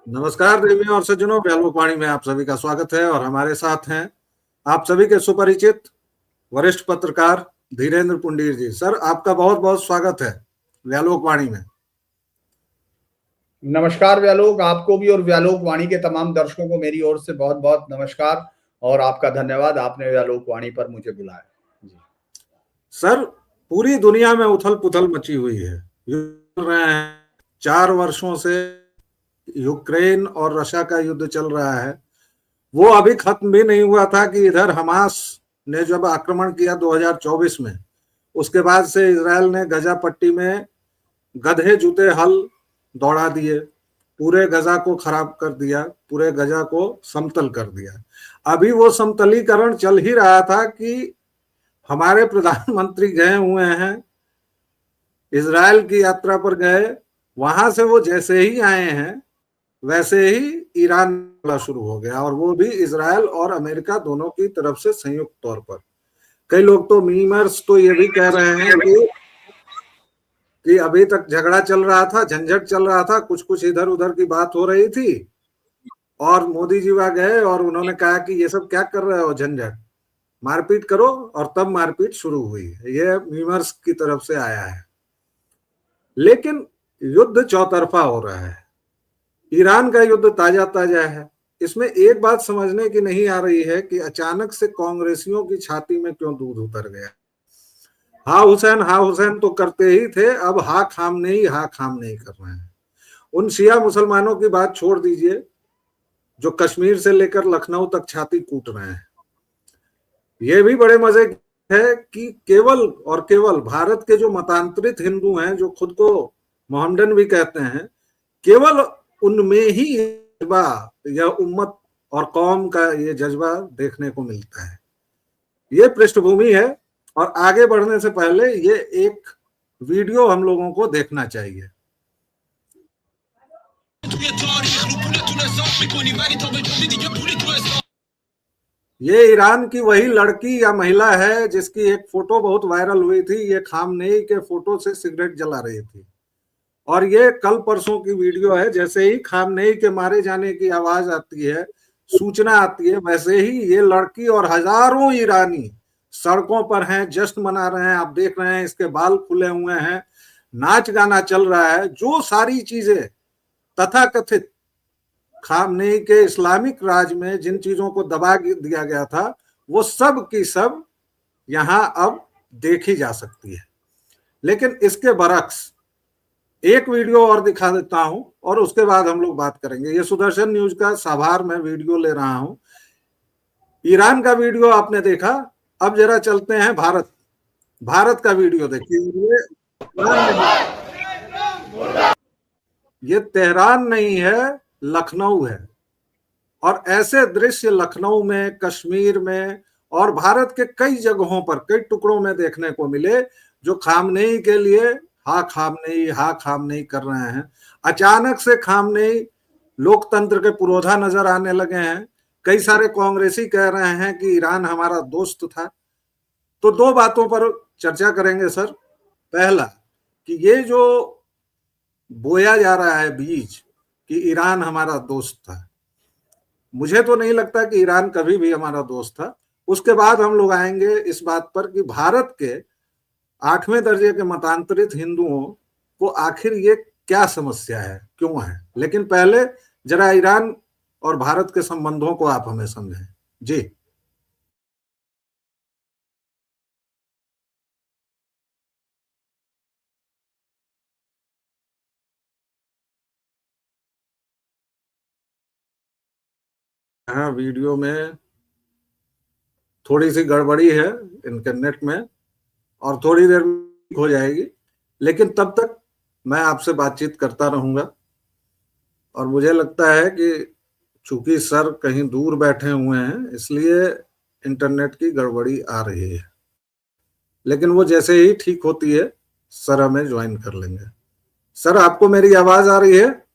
नमस्कार देवियों और सज्जनों, व्यालोकवाणी में आप सभी का स्वागत है। और हमारे साथ हैं आप सभी के सुपरिचित वरिष्ठ पत्रकार धीरेन्द्र पुंडीर जी। सर, आपका बहुत बहुत स्वागत है व्यालोकवाणी में। नमस्कार व्यालोक, आपको भी और व्यालोक वाणी के तमाम दर्शकों को मेरी ओर से बहुत बहुत नमस्कार और आपका धन्यवाद, आपने व्यालोक वाणी पर मुझे बुलाया जी। सर, पूरी दुनिया में उथल पुथल मची हुई है। युद्ध चल रहे हैं 4 वर्षों से। यूक्रेन और रशिया का युद्ध चल रहा है। वो अभी खत्म भी नहीं हुआ था कि इधर हमास ने जब आक्रमण किया 2024 में, उसके बाद से इजरायल ने गजा पट्टी में गधे जूते हल दौड़ा दिए, पूरे गजा को खराब कर दिया, पूरे गजा को समतल कर दिया। अभी वो समतलीकरण चल ही रहा था कि हमारे प्रधानमंत्री गए हुए हैं, इजरायल की यात्रा पर गए। वहां से वो जैसे ही आए हैं वैसे ही ईरान शुरू हो गया, और वो भी इजरायल और अमेरिका दोनों की तरफ से संयुक्त तौर पर। कई लोग तो मीमर्स तो ये भी कह रहे हैं कि अभी तक झगड़ा चल रहा था, झंझट चल रहा था, कुछ कुछ इधर उधर की बात हो रही थी, और मोदी जी वहां गए और उन्होंने कहा कि ये सब क्या कर रहे हो, झंझट, मारपीट करो, और तब मारपीट शुरू हुई। ये मीमर्स की तरफ से आया है। लेकिन युद्ध चौतरफा हो रहा है। ईरान का युद्ध ताजा ताजा है। इसमें एक बात समझने की नहीं आ रही है कि अचानक से कांग्रेसियों की छाती में क्यों दूध उतर गया। हाँ हुसैन तो करते ही थे, अब हा खामनेई कर रहे हैं। उन शिया मुसलमानों की बात छोड़ दीजिए जो कश्मीर से लेकर लखनऊ तक छाती कूट रहे हैं। ये भी बड़े मजे है कि केवल और केवल भारत के जो मतांतरित हिंदू हैं, जो खुद को मोहम्मडन भी कहते हैं, केवल उनमें ही जज्बा या उम्मत और कौम का ये जज्बा देखने को मिलता है। ये पृष्ठभूमि है, और आगे बढ़ने से पहले ये एक वीडियो हम लोगों को देखना चाहिए। ये ईरान की वही लड़की या महिला है जिसकी एक फोटो बहुत वायरल हुई थी। ये खामनेई के फोटो से सिगरेट जला रही थी, और ये कल परसों की वीडियो है। जैसे ही खामनेई के मारे जाने की आवाज आती है, सूचना आती है, वैसे ही ये लड़की और हजारों ईरानी सड़कों पर हैं, जश्न मना रहे हैं। आप देख रहे हैं, इसके बाल खुले हुए हैं, नाच गाना चल रहा है। जो सारी चीजें तथाकथित खामनेई के इस्लामिक राज में जिन चीजों को दबा दिया गया था, वो सब की सब यहां अब देखी जा सकती है। लेकिन इसके बरक्स एक वीडियो और दिखा देता हूं, और उसके बाद हम लोग बात करेंगे। ये सुदर्शन न्यूज का साभार में वीडियो ले रहा हूं। ईरान का वीडियो आपने देखा, अब जरा चलते हैं भारत का वीडियो देखिए। ये तेहरान नहीं है, लखनऊ है। और ऐसे दृश्य लखनऊ में, कश्मीर में और भारत के कई जगहों पर, कई टुकड़ों में देखने को मिले, जो खामनेई के लिए हा खामनेई कर रहे हैं। अचानक से खामनेई लोकतंत्र के पुरोधा नजर आने लगे हैं। कई सारे कांग्रेसी कह रहे हैं कि ईरान हमारा दोस्त था। तो दो बातों पर चर्चा करेंगे सर। पहला, कि ये जो बोया जा रहा है बीज कि ईरान हमारा दोस्त था, मुझे तो नहीं लगता कि ईरान कभी भी हमारा दोस्त था। उसके बाद हम लोग आएंगे इस बात पर कि भारत के 8वें दर्जे के मतांतरित हिंदुओं को आखिर ये क्या समस्या है, क्यों है। लेकिन पहले जरा ईरान और भारत के संबंधों को आप हमें समझें जी। हाँ, वीडियो में थोड़ी सी गड़बड़ी है इंटरनेट में, और थोड़ी देर में हो जाएगी। लेकिन तब तक मैं आपसे बातचीत करता रहूंगा। और मुझे लगता है कि चूंकि सर कहीं दूर बैठे हुए हैं, इसलिए इंटरनेट की गड़बड़ी आ रही है। लेकिन वो जैसे ही ठीक होती है, सर हमें ज्वाइन कर लेंगे। सर, आपको मेरी आवाज आ रही है?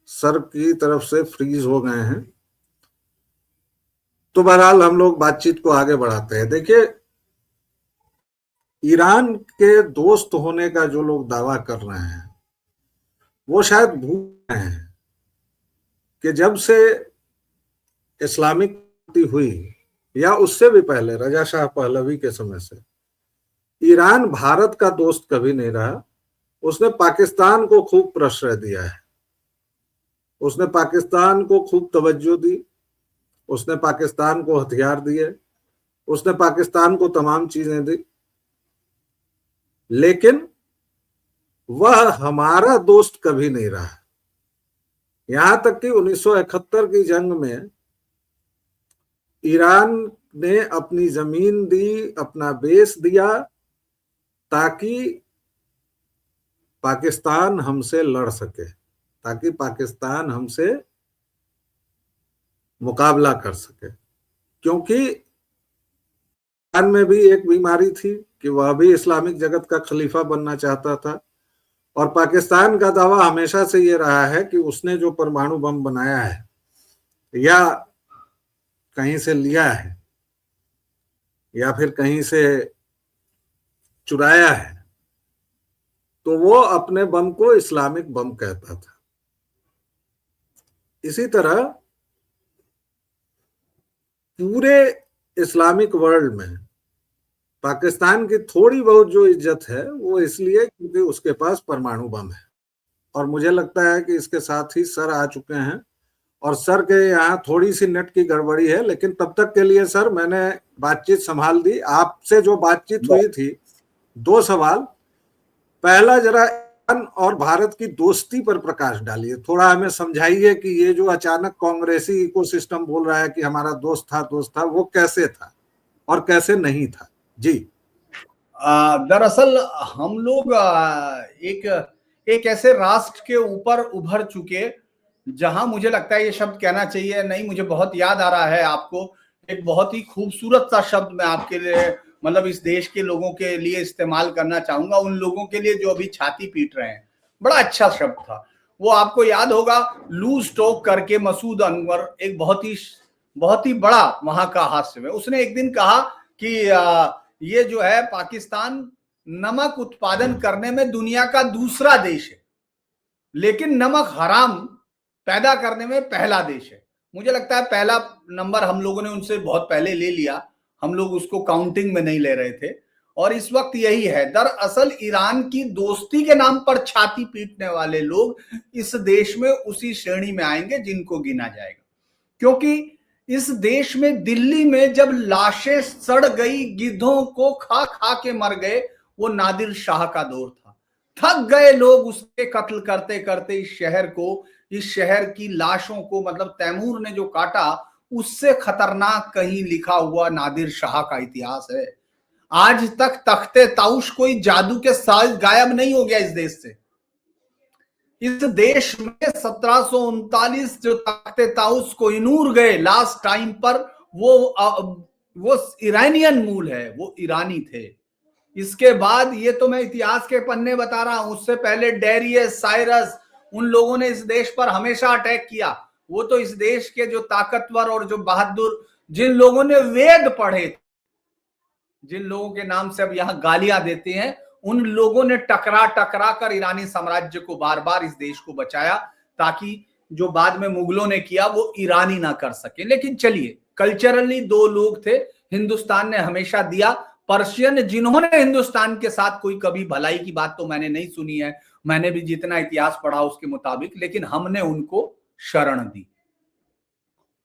सर की तरफ से फ्रीज हो गए हैं। तो बहरहाल हम लोग बातचीत को आगे बढ़ाते हैं। देखिए, ईरान के दोस्त होने का जो लोग दावा कर रहे हैं, वो शायद भूल गए हैं कि जब से इस्लामिक क्रांति हुई या उससे भी पहले रजा शाह पहलवी के समय से ईरान भारत का दोस्त कभी नहीं रहा। उसने पाकिस्तान को खूब प्रश्रय दिया है, उसने पाकिस्तान को खूब तवज्जो दी, उसने पाकिस्तान को हथियार दिए, उसने पाकिस्तान को तमाम चीजें दी, लेकिन वह हमारा दोस्त कभी नहीं रहा। यहां तक कि 1971 की जंग में ईरान ने अपनी जमीन दी, अपना बेस दिया ताकि पाकिस्तान हमसे लड़ सके, ताकि पाकिस्तान हमसे मुकाबला कर सके। क्योंकि ईरान में भी एक बीमारी थी कि वह भी इस्लामिक जगत का खलीफा बनना चाहता था, और पाकिस्तान का दावा हमेशा से ये रहा है कि उसने जो परमाणु बम बनाया है या कहीं से लिया है या फिर कहीं से चुराया है, तो वो अपने बम को इस्लामिक बम कहता था। इसी तरह पूरे इस्लामिक वर्ल्ड में पाकिस्तान की थोड़ी बहुत जो इज्जत है वो इसलिए क्योंकि उसके पास परमाणु बम है। और मुझे लगता है कि इसके साथ ही सर आ चुके हैं, और सर के यहाँ थोड़ी सी नेट की गड़बड़ी है, लेकिन तब तक के लिए सर मैंने बातचीत संभाल दी। आपसे जो बातचीत हुई थी, 2 सवाल। पहला, जरा ईरान और भारत की दोस्ती पर प्रकाश डालिए, थोड़ा हमें समझाइए कि ये जो अचानक कांग्रेसी इकोसिस्टम बोल रहा है कि हमारा दोस्त था, वो कैसे था और कैसे नहीं था। जी। दरअसल हम लोग एक ऐसे राष्ट्र के ऊपर उभर चुके जहां मुझे लगता है ये शब्द कहना चाहिए, नहीं मुझे बहुत याद आ रहा है आपको, एक बहुत ही खूबसूरत सा शब्द मैं आपके लिए मतलब इस देश के लोगों के लिए इस्तेमाल करना चाहूंगा, उन लोगों के लिए जो अभी छाती पीट रहे हैं। बड़ा अच्छा शब्द था वो, आपको याद होगा, लूज टॉक करके मसूद अनवर एक बहुत ही बड़ा वहां का हास्य में उसने एक दिन कहा कि ये जो है पाकिस्तान नमक उत्पादन करने में दुनिया का दूसरा देश है, लेकिन नमक हराम पैदा करने में पहला देश है। मुझे लगता है पहला नंबर हम लोगों ने उनसे बहुत पहले ले लिया, हम लोग उसको काउंटिंग में नहीं ले रहे थे, और इस वक्त यही है। दरअसल ईरान की दोस्ती के नाम पर छाती पीटने वाले लोग इस देश में उसी श्रेणी में आएंगे जिनको गिना जाएगा, क्योंकि इस देश में दिल्ली में जब लाशें सड़ गई, गिद्धों को खा खा के मर गए, वो नादिर शाह का दौर था। थक गए लोग उसके कत्ल करते करते इस शहर को, इस शहर की लाशों को, मतलब तैमूर ने जो काटा उससे खतरनाक कहीं लिखा हुआ नादिर शाह का इतिहास है। आज तक तख्ते ताउश कोई जादू के साथ गायब नहीं हो गया इस देश से। इस देश में 1739 जो तख्ते ताउस कोहिनूर गए लास्ट टाइम पर, वो ईरानियन मूल है, वो ईरानी थे। इसके बाद ये तो मैं इतिहास के पन्ने बता रहा हूं, उससे पहले डेरियस, साइरस, उन लोगों ने इस देश पर हमेशा अटैक किया। वो तो इस देश के जो ताकतवर और जो बहादुर, जिन लोगों ने वेद पढ़े थे, जिन लोगों के नाम से अब यहां गालियां देते हैं, उन लोगों ने टकरा टकरा कर ईरानी साम्राज्य को बार बार इस देश को बचाया, ताकि जो बाद में मुगलों ने किया वो ईरानी ना कर सके। लेकिन चलिए, कल्चरली 2 लोग थे, हिंदुस्तान ने हमेशा दिया। पर्शियन जिन्होंने हिंदुस्तान के साथ कोई कभी भलाई की बात तो मैंने नहीं सुनी है, मैंने भी जितना इतिहास पढ़ा उसके मुताबिक, लेकिन हमने उनको शरण दी।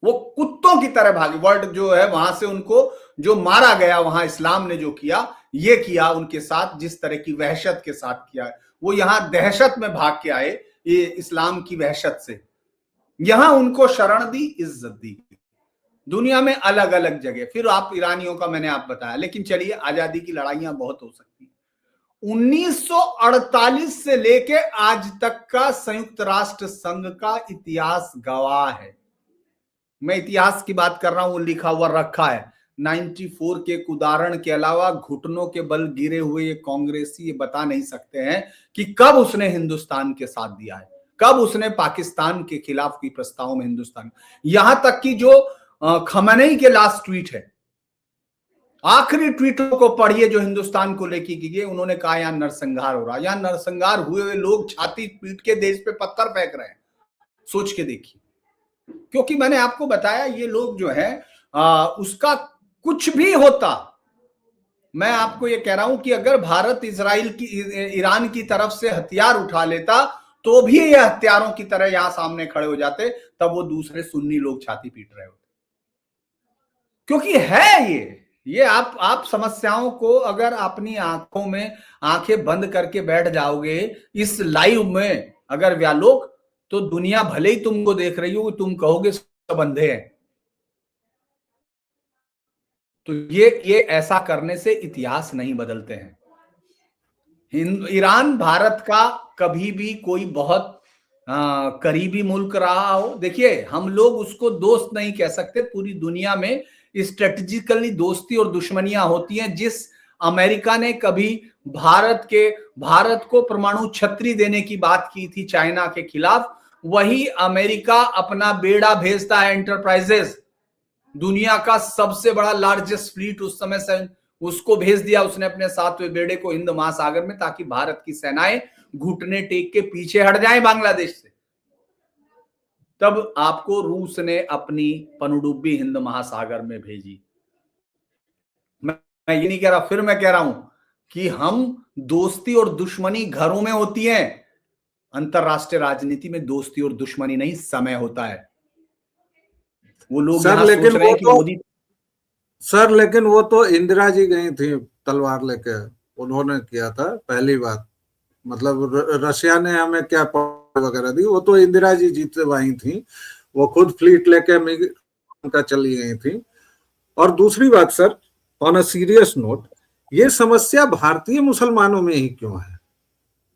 वो कुत्तों की तरह भागे, वर्ल्ड जो है वहां से उनको जो मारा गया, वहां इस्लाम ने जो किया, ये किया उनके साथ, जिस तरह की वहशत के साथ किया है, वो यहां दहशत में भाग के आए ये इस्लाम की वहशत से, यहां उनको शरण दी, इज्जत दी। दुनिया में अलग अलग जगह, फिर आप ईरानियों का मैंने आप बताया। लेकिन चलिए, आजादी की लड़ाइयां बहुत हो सकती हैं। 1948 से लेके आज तक का संयुक्त राष्ट्र संघ का इतिहास गवाह है। मैं इतिहास की बात कर रहा हूं, लिखा हुआ रखा है। 94 के उदाहरण के अलावा घुटनों के बल गिरे हुए ये कांग्रेसी ये बता नहीं सकते हैं कि कब उसने हिंदुस्तान के साथ दिया है, कब उसने पाकिस्तान के खिलाफ की प्रस्ताव में हिंदुस्तान, यहां तक कि जो खमनेई के लास्ट ट्वीट है, आखिरी ट्वीटों को पढ़िए जो हिंदुस्तान को लेके किए। उन्होंने कहा यहाँ नरसंहार हो रहा है, यहाँ नरसंहार हुए हुए लोग छाती पीट के देश पे पत्थर फेंक रहे हैं। सोच के देखिए, क्योंकि मैंने आपको बताया ये लोग जो है उसका कुछ भी होता, मैं आपको ये कह रहा हूं कि अगर भारत इजराइल की ईरान की तरफ से हथियार उठा लेता तो भी ये हथियारों की तरह यहां सामने खड़े हो जाते, तब वो दूसरे सुन्नी लोग छाती पीट रहे होते। क्योंकि है ये आप समस्याओं को अगर अपनी आंखों में आंखें बंद करके बैठ जाओगे इस लाइव में अगर व्यालोक, तो दुनिया भले ही तुमको देख रही हो, तुम कहोगे सब अंधे हैं। तो ये ऐसा करने से इतिहास नहीं बदलते हैं। ईरान भारत का कभी भी कोई बहुत करीबी मुल्क रहा हो, देखिए हम लोग उसको दोस्त नहीं कह सकते। पूरी दुनिया में स्ट्रेटेजिकली दोस्ती और दुश्मनियां होती हैं। जिस अमेरिका ने कभी भारत को परमाणु छतरी देने की बात की थी चाइना के खिलाफ, वही अमेरिका अपना बेड़ा भेजता है एंटरप्राइजेस, दुनिया का सबसे बड़ा लार्जेस्ट फ्लीट उस समय से उसको भेज दिया उसने अपने 7वें बेड़े को हिंद महासागर में, ताकि भारत की सेनाएं घुटने टेक के पीछे हट जाएं बांग्लादेश से। तब आपको रूस ने अपनी पनडुब्बी हिंद महासागर में भेजी। मैं ये नहीं कह रहा, फिर मैं कह रहा हूं कि हम दोस्ती और दुश्मनी घरों में होती है, अंतरराष्ट्रीय राजनीति में दोस्ती और दुश्मनी नहीं, समय होता है। वो लोग सर लेकिन सोच रहे हैं कि मोदी सर लेकिन वो तो इंदिरा जी गई थी तलवार लेके, उन्होंने किया था पहली बात। मतलब रशिया ने हमें क्या वगैरह दी, वो तो इंदिरा जी जीते वही थी, वो खुद फ्लीट लेके उनका चली गई थी। और दूसरी बात sir, on a serious note, ये समस्या भारतीय मुसलमानों में ही क्यों है?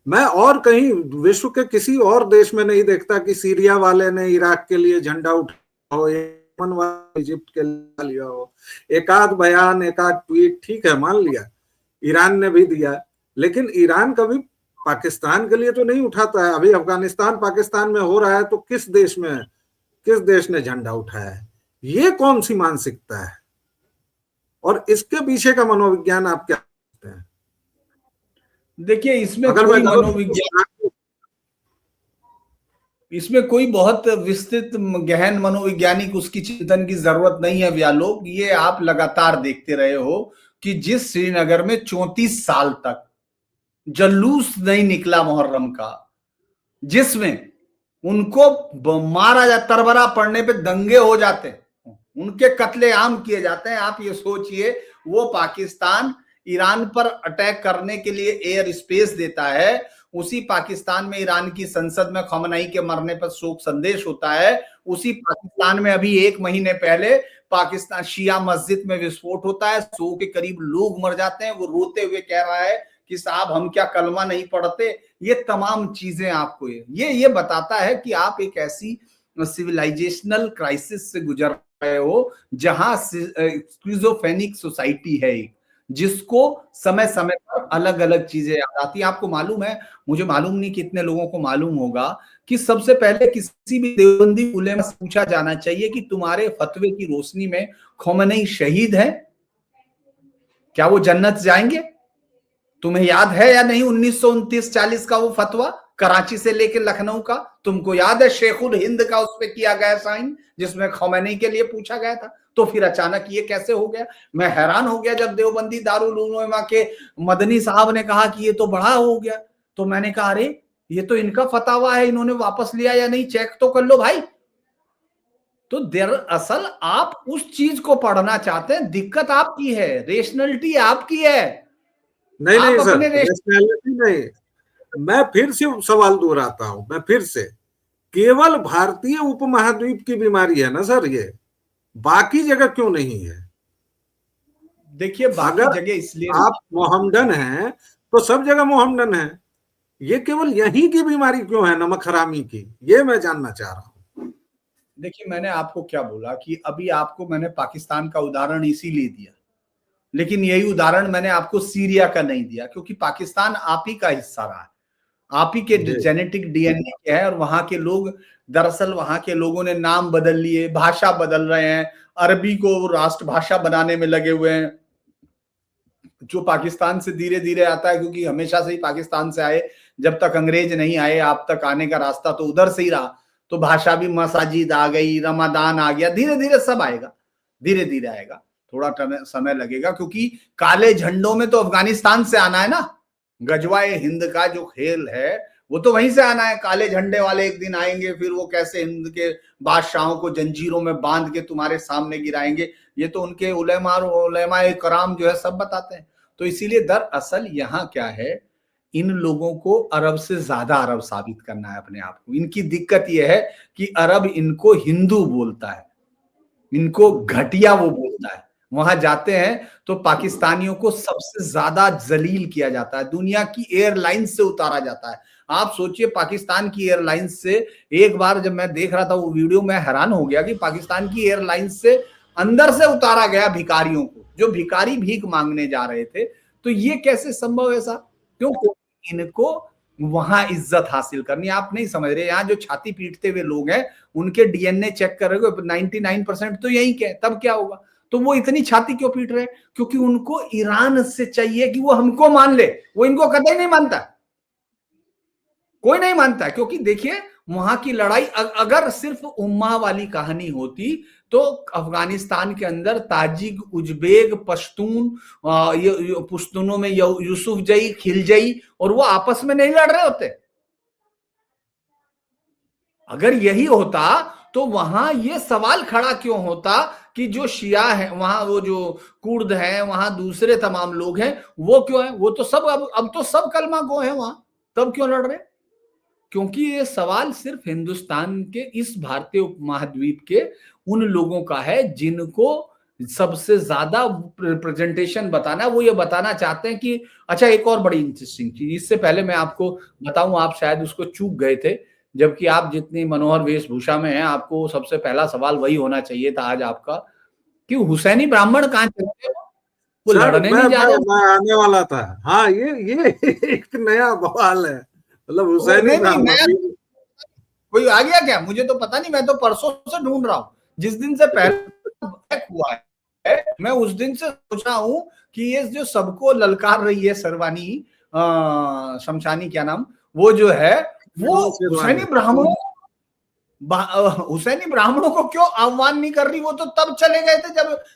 मैं और कहीं विश्व के किसी और देश में नहीं देखता कि सीरिया वाले ने इराक के लिए झंडा उठाया हो, यमन वाले इजिप्ट के लिए लिया हो। एक आध बयान, एक आध ट्वीट ठीक है, मान लिया, ईरान ने भी दिया, लेकिन ईरान कभी पाकिस्तान के लिए तो नहीं उठाता है। अभी अफगानिस्तान पाकिस्तान में हो रहा है तो किस देश ने झंडा उठाया है? ये कौन सी मानसिकता है और इसके पीछे का मनोविज्ञान आप क्या कहते हैं? देखिए इसमें कोई बहुत विस्तृत गहन मनोवैज्ञानिक उसकी चिंतन की जरूरत नहीं है व्यालोक। ये आप लगातार देखते रहे हो कि जिस श्रीनगर में 34 साल तक जलूस नहीं निकला मुहर्रम का, जिसमें उनको मारा जा, तरबरा पड़ने पे दंगे हो जाते, उनके कत्लेआम किए जाते हैं, आप ये सोचिए वो पाकिस्तान ईरान पर अटैक करने के लिए एयर स्पेस देता है। उसी पाकिस्तान में ईरान की संसद में खमनाई के मरने पर शोक संदेश होता है। उसी पाकिस्तान में अभी 1 महीने पहले पाकिस्तान शिया मस्जिद में विस्फोट होता है, 100 के करीब लोग मर जाते हैं। वो रोते हुए कह रहा है कि साहब हम क्या कलमा नहीं पढ़ते। ये तमाम चीजें आपको ये बताता है कि आप एक ऐसी सिविलाइजेशनल क्राइसिस से गुजर रहे हो जहां स्किज़ोफ्रेनिक सोसाइटी है एक, जिसको समय समय पर अलग अलग चीजें याद आती है। आपको मालूम है, मुझे मालूम नहीं कितने लोगों को मालूम होगा कि सबसे पहले किसी भी देवबंदी उलेमा से पूछा जाना चाहिए कि तुम्हारे फतवे की रोशनी में खोमेनी शहीद है, क्या वो जन्नत जाएंगे? तुम्हें याद है या नहीं 1929-40 का वो फतवा कराची से लेकर लखनऊ का? तुमको याद है शेखुल हिंद का उस पर किया गया साइन, जिसमें खोमेनी के लिए पूछा गया था? तो फिर अचानक ये कैसे हो गया? मैं हैरान हो गया जब देवबंदी दारुल उलूमा के मदनी साहब ने कहा कि ये तो बड़ा हो गया। तो मैंने कहा अरे ये तो इनका फतवा है, इन्होंने वापस लिया या नहीं चेक तो कर लो भाई। तो दरअसल आप उस चीज को पढ़ना चाहते हैं, दिक्कत आपकी है, रेशनलिटी आपकी है। नहीं सर, रेशनलिटी नहीं। मैं फिर से सवाल दोहराता हूं, मैं फिर से, केवल भारतीय उपमहाद्वीप की बीमारी है ना सर ये, बाकी जगह क्यों नहीं है? देखिए बाकी जगह इसलिए आप मोहम्मदन हैं तो सब जगह मोहम्मदन है, ये केवल यहीं की बीमारी क्यों है, नमक हरामी की? ये मैं जानना चाह रहा हूं। देखिए मैंने आपको क्या बोला कि अभी आपको मैंने पाकिस्तान का उदाहरण इसीलिए दिया, लेकिन यही उदाहरण मैंने आपको सीरिया का नहीं दिया, क्योंकि पाकिस्तान आप ही का हिस्सा रहा है, आप ही के जेनेटिक डीएनए के है। और वहां के लोग, दरअसल वहां के लोगों ने नाम बदल लिए, भाषा बदल रहे हैं, अरबी को राष्ट्रभाषा बनाने में लगे हुए हैं, जो पाकिस्तान से धीरे धीरे आता है, क्योंकि हमेशा से ही पाकिस्तान से आए, जब तक अंग्रेज नहीं आए आप तक आने का रास्ता तो उधर से ही रहा। तो भाषा भी, मसाजिद आ गई, रमादान आ गया, धीरे धीरे सब आएगा, धीरे धीरे आएगा, थोड़ा समय लगेगा, क्योंकि काले झंडों में तो अफगानिस्तान से आना है ना। गजवाए हिंद का जो खेल है वो तो वहीं से आना है। काले झंडे वाले एक दिन आएंगे, फिर वो कैसे हिंद के बादशाहों को जंजीरों में बांध के तुम्हारे सामने गिराएंगे, ये तो उनके उलेमाए कराम जो है सब बताते हैं। तो इसीलिए दरअसल यहाँ क्या है, इन लोगों को अरब से ज्यादा अरब साबित करना है अपने आप को। इनकी दिक्कत यह है कि अरब इनको हिंदू बोलता है, इनको घटिया वो बोलता है। वहां जाते हैं तो पाकिस्तानियों को सबसे ज्यादा जलील किया जाता है, दुनिया की एयरलाइन से उतारा जाता है। आप सोचिए, पाकिस्तान की एयरलाइन से, एक बार जब मैं देख रहा था वो वीडियो, मैं हैरान हो गया कि पाकिस्तान की एयरलाइन से अंदर से उतारा गया भिखारियों को, जो भिखारी भीख मांगने जा रहे थे। तो ये कैसे संभव है ऐसा? क्यों? इनको वहां इज्जत हासिल करनी। आप नहीं समझ रहे, यहाँ जो छाती पीटते हुए लोग हैं उनके डीएनए चेक कर रहे हो, 99% तो यही के, तब क्या होगा? तो वो इतनी छाती क्यों पीट रहे हैं? क्योंकि उनको ईरान से चाहिए कि वो हमको मान ले। वो इनको कतई नहीं मानता, कोई नहीं मानता। क्योंकि देखिए, वहां की लड़ाई अगर सिर्फ उम्मा वाली कहानी होती तो अफगानिस्तान के अंदर ताजिक, उज्बेक, पश्तून, पुश्तूनों में यूसुफ जई, खिलजई, और वो आपस में नहीं लड़ रहे होते। अगर यही होता तो वहां ये सवाल खड़ा क्यों होता कि जो शिया है वहां, वो जो कुर्द हैं वहां, दूसरे तमाम लोग हैं, वो क्यों है? वो तो सब अब तो सब कलमा गो है वहां, तब क्यों लड़ रहे? क्योंकि ये सवाल सिर्फ हिंदुस्तान के, इस भारतीय उपमहाद्वीप के उन लोगों का है जिनको सबसे ज्यादा प्रेजेंटेशन बताना। वो ये बताना चाहते हैं कि अच्छा, एक और बड़ी इंटरेस्टिंग चीज, इससे पहले मैं आपको बताऊं, आप शायद उसको चूक गए थे, जबकि आप जितनी मनोहर वेशभूषा में हैं, आपको सबसे पहला सवाल वही होना चाहिए था आज आपका, कि हुसैनी ब्राह्मण कहाँ चले गए? वो सर लड़ने नहीं जा रहे? मैं आने वाला था। हाँ, ये एक नया बवाल है, मतलब हुसैनी नहीं ब्राह्मण। नया कोई आ गया क्या? मुझे तो पता नहीं, मैं तो परसों से ढूंढ रहा हूं, जिस दिन से पहले हुआ है मैं उस दिन से सोच रहा हूं कि ये जो सबको ललकार रही है सरवानी, शमशानी, क्या नाम, वो जो है, वो हुसैनी ब्राह्मणों को क्यों आह्वान नहीं कर रही? वो तो तब चले गए थे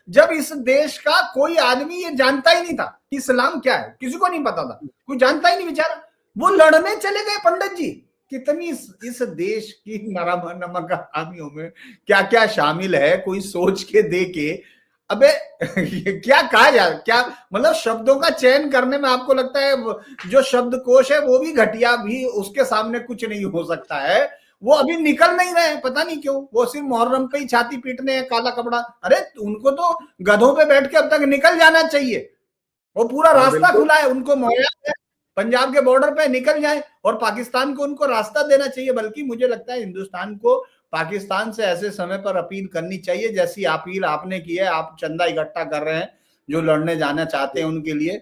जब इस देश का कोई आदमी ये जानता ही नहीं था कि इस्लाम क्या है, किसी को नहीं पता था, कोई जानता ही नहीं बेचारा। वो लड़ने चले गए पंडित जी। कितनी इस देश की नमक हरामियों में क्या क्या शामिल है, कोई सोच के देखे। अबे क्या कहा जाए, क्या मतलब शब्दों का चयन करने में आपको लगता है जो शब्दकोश है वो भी घटिया, भी उसके सामने कुछ नहीं हो सकता है? वो अभी निकल नहीं रहे, पता नहीं क्यों। वो सिर्फ मुहर्रम पे ही छाती पीटने हैं, काला कपड़ा। अरे उनको तो गधों पे बैठ के अब तक निकल जाना चाहिए, वो पूरा रास्ता खुला है उनको, मुहैया है, पंजाब के बॉर्डर पे निकल जाए, और पाकिस्तान को उनको रास्ता देना चाहिए। बल्कि मुझे लगता है हिंदुस्तान को पाकिस्तान से ऐसे समय पर अपील करनी चाहिए जैसी अपील आपने की है। आप चंदा इकट्ठा कर रहे हैं जो लड़ने जाना चाहते हैं उनके लिए,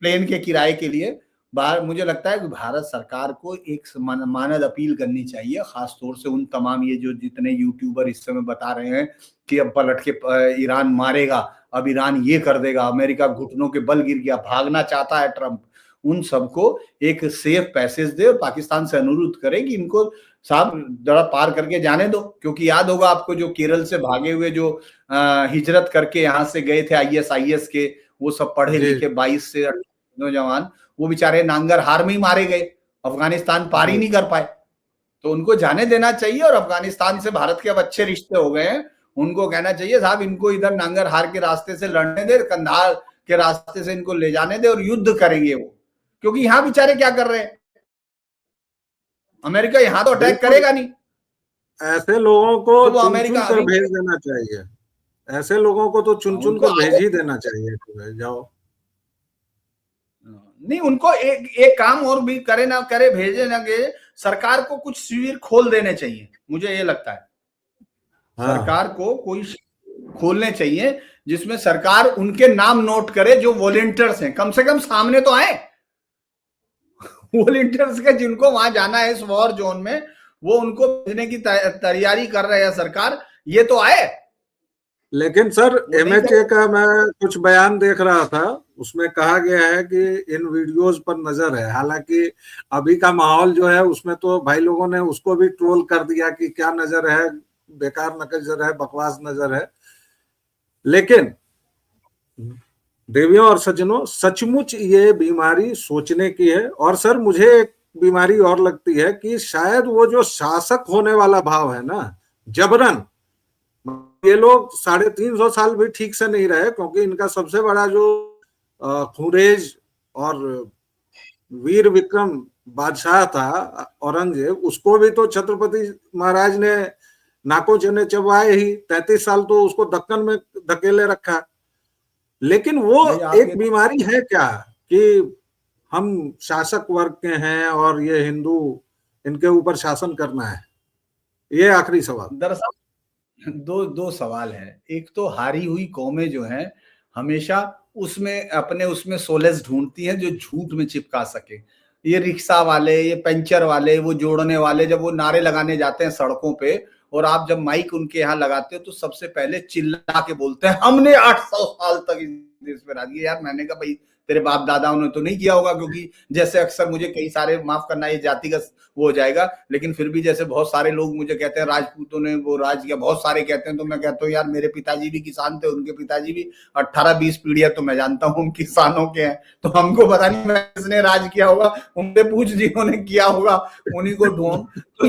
प्लेन के किराए के लिए। मुझे लगता है कि भारत सरकार को एक मानद अपील करनी चाहिए, खासतौर से उन तमाम ये जो जितने यूट्यूबर इस समय बता रहे हैं कि अब पलट के ईरान मारेगा, अब ईरान ये कर देगा, अमेरिका घुटनों के बल गिर गया, भागना चाहता है ट्रंप, उन सबको एक सेफ पैसेज दे और पाकिस्तान से अनुरोध करे कि इनको साहब जरा पार करके जाने दो। क्योंकि याद होगा आपको, जो केरल से भागे हुए, जो हिजरत करके यहाँ से गए थे आईएसआईएस के, वो सब पढ़े लिखे 22 से नौजवान, वो बेचारे नांगरहार में ही मारे गए, अफगानिस्तान पार ही नहीं कर पाए। तो उनको जाने देना चाहिए, और अफगानिस्तान से भारत के अब अच्छे रिश्ते हो गए हैं, उनको कहना चाहिए साहब इनको इधर नांगरहार के रास्ते से लड़ने दे, कंधार के रास्ते से इनको ले जाने दे, और युद्ध करेंगे वो। क्योंकि यहां बेचारे क्या कर रहे हैं, अमेरिका यहां तो अटैक करेगा नहीं। ऐसे लोगों को तो चुन चुन कर भेज देना चाहिए, ऐसे लोगों को तो चुन चुन कर भेज ही देना चाहिए, जाओ। नहीं, उनको एक काम और भी करे ना करे, भेजे ना गए, सरकार को कुछ शिविर खोल देने चाहिए, मुझे ये लगता है। हाँ। सरकार को कोई खोलने चाहिए जिसमें सरकार उनके नाम नोट करे जो वॉलंटियर्स हैं, कम से कम सामने तो आए वॉलंटियर्स के, जिनको वहां जाना है इस वॉर जोन में, वो उनको भेजने की तैयारी कर रहे हैं सरकार, ये तो आए। लेकिन सर वो नहीं एमएचए करे। का मैं कुछ बयान देख रहा था, उसमें कहा गया है कि इन वीडियोस पर नजर है। हालांकि अभी का माहौल जो है उसमें तो भाई लोगों ने उसको भी ट्रोल कर दिया कि क्या नजर है, बेकार नजर है, बकवास नजर है। लेकिन देवियों और सज्जनों, सचमुच ये बीमारी सोचने की है। और सर मुझे एक बीमारी और लगती है कि शायद वो जो शासक होने वाला भाव है ना, जबरन, ये लोग 350 साल भी ठीक से नहीं रहे, क्योंकि इनका सबसे बड़ा जो खुरेज और वीर विक्रम बादशाह था औरंगजेब, उसको भी तो छत्रपति महाराज ने नाकों चने चबाए ही, 33 साल तो उसको दक्कन में धकेले रखा। लेकिन वो भाई आप एक ये बीमारी है क्या कि हम शासक वर्ग के हैं और ये हिंदू, इनके ऊपर शासन करना है? ये आखिरी सवाल। दरअसल दो दो सवाल है। एक तो हारी हुई कौमें जो हैं हमेशा उसमें अपने उसमें सोलेस ढूंढती हैं जो झूठ में चिपका सके। ये रिक्शा वाले, ये पंचर वाले, वो जोड़ने वाले जब वो नारे लगाने जाते हैं सड़कों पे और आप जब माइक उनके यहाँ लगाते हो तो सबसे पहले चिल्ला के बोलते हैं हमने 800 साल तक इस देश में राज किया। यार मैंने कहा भाई तेरे बाप दादाओं ने तो नहीं किया होगा, क्योंकि जैसे अक्सर मुझे कई सारे, माफ करना ये जातिगत वो हो जाएगा, लेकिन फिर भी जैसे बहुत सारे लोग मुझे कहते हैं राजपूतों ने वो राज किया, बहुत सारे कहते हैं, तो मैं कहता हूँ यार मेरे पिताजी भी किसान थे, उनके पिताजी भी 18-20 पीढ़ियां तो मैं जानता हूँ किसानों के हैं, तो हमको पता नहीं मैं किसने राज किया होगा, उनसे पूछ जिन्होंने किया होगा उन्हीं को ढूंढ। तो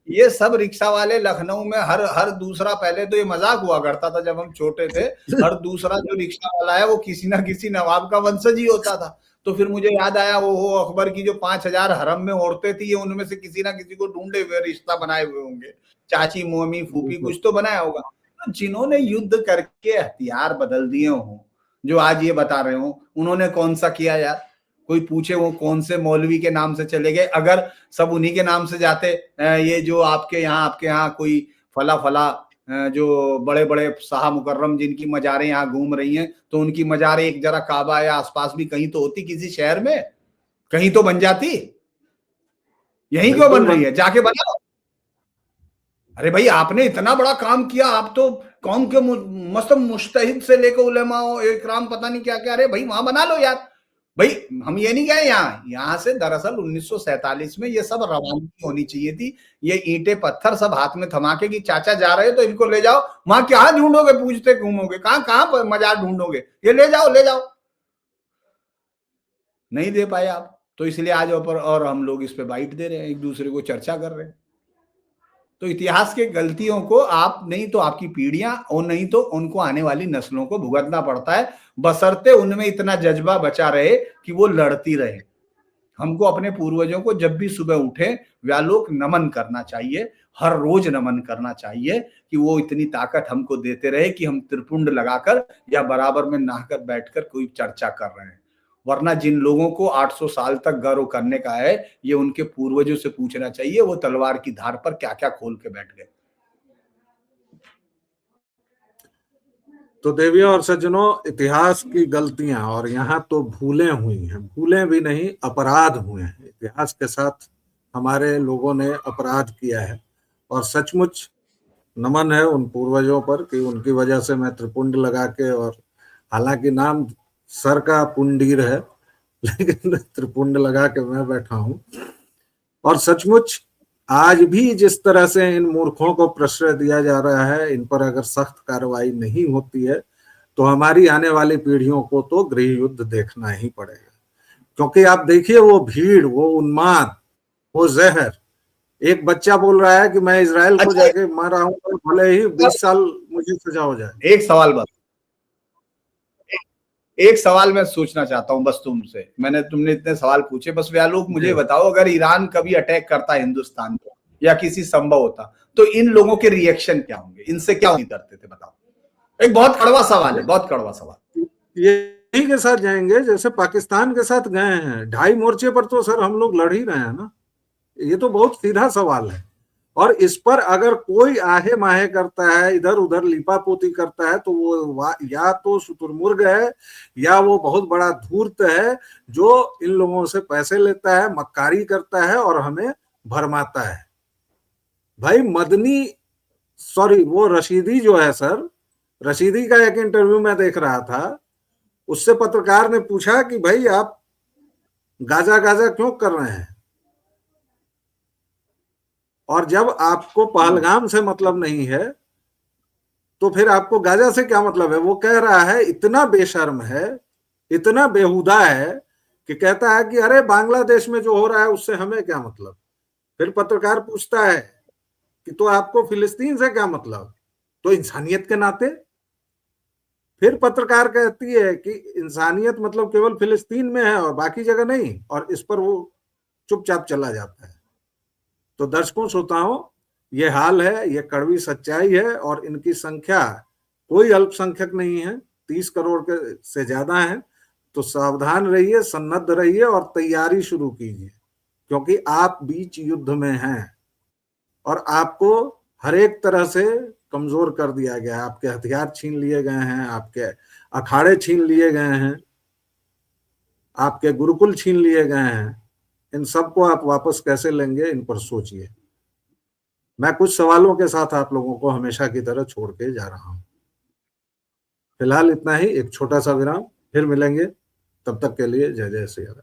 ये सब रिक्शा वाले लखनऊ में हर हर दूसरा, पहले तो ये मजाक हुआ करता था जब हम छोटे थे, हर दूसरा जो रिक्शा वाला है वो किसी ना किसी नवाब का वंशज ही होता था। तो फिर मुझे याद आया वो अकबर की जो 5,000 हरम में औरतें थी, ये उनमें से किसी ना किसी को ढूंढे हुए रिश्ता बनाए हुए होंगे, चाची मोमी फूफी बिल्कुल। कुछ तो बनाया होगा। तो जिन्होंने युद्ध करके हथियार बदल दिए हों, जो आज ये बता रहे हो, उन्होंने कौन सा किया यार? कोई पूछे वो कौन से मौलवी के नाम से चले गए? अगर सब उन्हीं के नाम से जाते, ये जो आपके यहाँ कोई फला फला जो बड़े बड़े शाह मुकर्रम जिनकी मजारें यहाँ घूम रही हैं, तो उनकी मजारें एक जरा काबा या आसपास भी कहीं तो होती, किसी शहर में कहीं तो बन जाती। यहीं क्यों बिल्कुल बन रही है? जाके बनाओ। अरे भाई आपने इतना बड़ा काम किया, आप तो कौम के मस्त मुश्तहिद से लेकर उलेमा इकराम पता नहीं क्या क्या, अरे भाई वहां बना लो यार। भाई हम ये नहीं गए यहाँ से दरअसल 1947 में ये सब रवानगी होनी चाहिए थी। ये ईंटें पत्थर सब हाथ में थमा के कि चाचा जा रहे हो तो इनको ले जाओ, वहां क्या ढूंढोगे, पूछते घूमोगे, कहाँ कहाँ मजार ढूंढोगे, ये ले जाओ ले जाओ। नहीं दे पाए आप, तो इसलिए आज और हम लोग इस पे बाइट दे रहे हैं, एक दूसरे को चर्चा कर रहे हैं। तो इतिहास के गलतियों को आप नहीं तो आपकी पीढ़ियां और नहीं तो उनको आने वाली नस्लों को भुगतना पड़ता है, बशर्ते उनमें इतना जज्बा बचा रहे कि वो लड़ती रहे। हमको अपने पूर्वजों को जब भी सुबह उठे व्यालोक नमन करना चाहिए, हर रोज नमन करना चाहिए कि वो इतनी ताकत हमको देते रहे कि हम त्रिपुंड लगाकर या बराबर में नहाकर बैठकर कोई चर्चा कर रहे हैं। वरना जिन लोगों को 800 साल तक गर्व करने का है, ये उनके पूर्वजों से पूछना चाहिए वो तलवार की धार पर क्या क्या खोल के बैठ गए। तो देवियों और सज्जनों, इतिहास की गलतियां और यहाँ तो भूलें हुई हैं, भूलें भी नहीं, अपराध हुए हैं। इतिहास के साथ हमारे लोगों ने अपराध किया है, और सचमुच नमन है उन पूर्वजों पर कि उनकी वजह से मैं त्रिपुंड लगा के, और हालांकि नाम सर का पुंडीर है लेकिन त्रिपुंड लगा के मैं बैठा हूं। और सचमुच आज भी जिस तरह से इन मूर्खों को प्रश्रय दिया जा रहा है, इन पर अगर सख्त कार्रवाई नहीं होती है तो हमारी आने वाली पीढ़ियों को तो गृह युद्ध देखना ही पड़ेगा। क्योंकि आप देखिए वो भीड़, वो उन्माद, वो जहर। एक बच्चा बोल रहा है कि मैं इजराइल को अच्छा जाके मारा हूं, तो भले ही 20 साल मुझे सजा हो जाए। एक सवाल बस, एक सवाल मैं सोचना चाहता हूं बस तुमसे, तुमने इतने सवाल पूछे, बस व्यालोक मुझे बताओ अगर ईरान कभी अटैक करता हिंदुस्तान को या किसी संभव होता तो इन लोगों के रिएक्शन क्या होंगे, इनसे क्या नहीं करते थे बताओ? एक बहुत कड़वा सवाल है, बहुत कड़वा सवाल। यही के साथ जाएंगे जैसे पाकिस्तान के साथ गए हैं, 2.5 मोर्चे पर तो सर हम लोग लड़ ही रहे हैं ना। ये तो बहुत सीधा सवाल है, और इस पर अगर कोई आहे माहे करता है, इधर उधर लिपापोती करता है, तो वो या तो शुतुरमुर्ग है या वो बहुत बड़ा धूर्त है जो इन लोगों से पैसे लेता है, मक्कारी करता है और हमें भरमाता है। भाई मदनी, सॉरी वो रशीदी जो है सर, रशीदी का एक इंटरव्यू मैं देख रहा था, उससे पत्रकार ने पूछा कि भाई आप गाजा गाजा क्यों कर रहे हैं, और जब आपको पहलगाम से मतलब नहीं है तो फिर आपको गाजा से क्या मतलब है। वो कह रहा है, इतना बेशर्म है, इतना बेहुदा है कि कहता है कि अरे बांग्लादेश में जो हो रहा है उससे हमें क्या मतलब। फिर पत्रकार पूछता है कि तो आपको फिलिस्तीन से क्या मतलब, तो इंसानियत के नाते। फिर पत्रकार कहती है कि इंसानियत मतलब केवल फिलिस्तीन में है और बाकी जगह नहीं, और इस पर वो चुपचाप चला जाता है। तो दर्शकों श्रोताओं, ये हाल है, ये कड़वी सच्चाई है, और इनकी संख्या कोई अल्पसंख्यक नहीं है, 30 करोड़ के से ज्यादा है। तो सावधान रहिए, सन्नद्ध रहिए और तैयारी शुरू कीजिए, क्योंकि आप बीच युद्ध में हैं और आपको हर एक तरह से कमजोर कर दिया गया है। आपके हथियार छीन लिए गए हैं, आपके अखाड़े छीन लिए गए हैं, आपके गुरुकुल छीन लिए गए हैं। इन सबको आप वापस कैसे लेंगे, इन पर सोचिए। मैं कुछ सवालों के साथ आप लोगों को हमेशा की तरह छोड़ के जा रहा हूं। फिलहाल इतना ही, एक छोटा सा विराम, फिर मिलेंगे। तब तक के लिए जय जय श्री राम।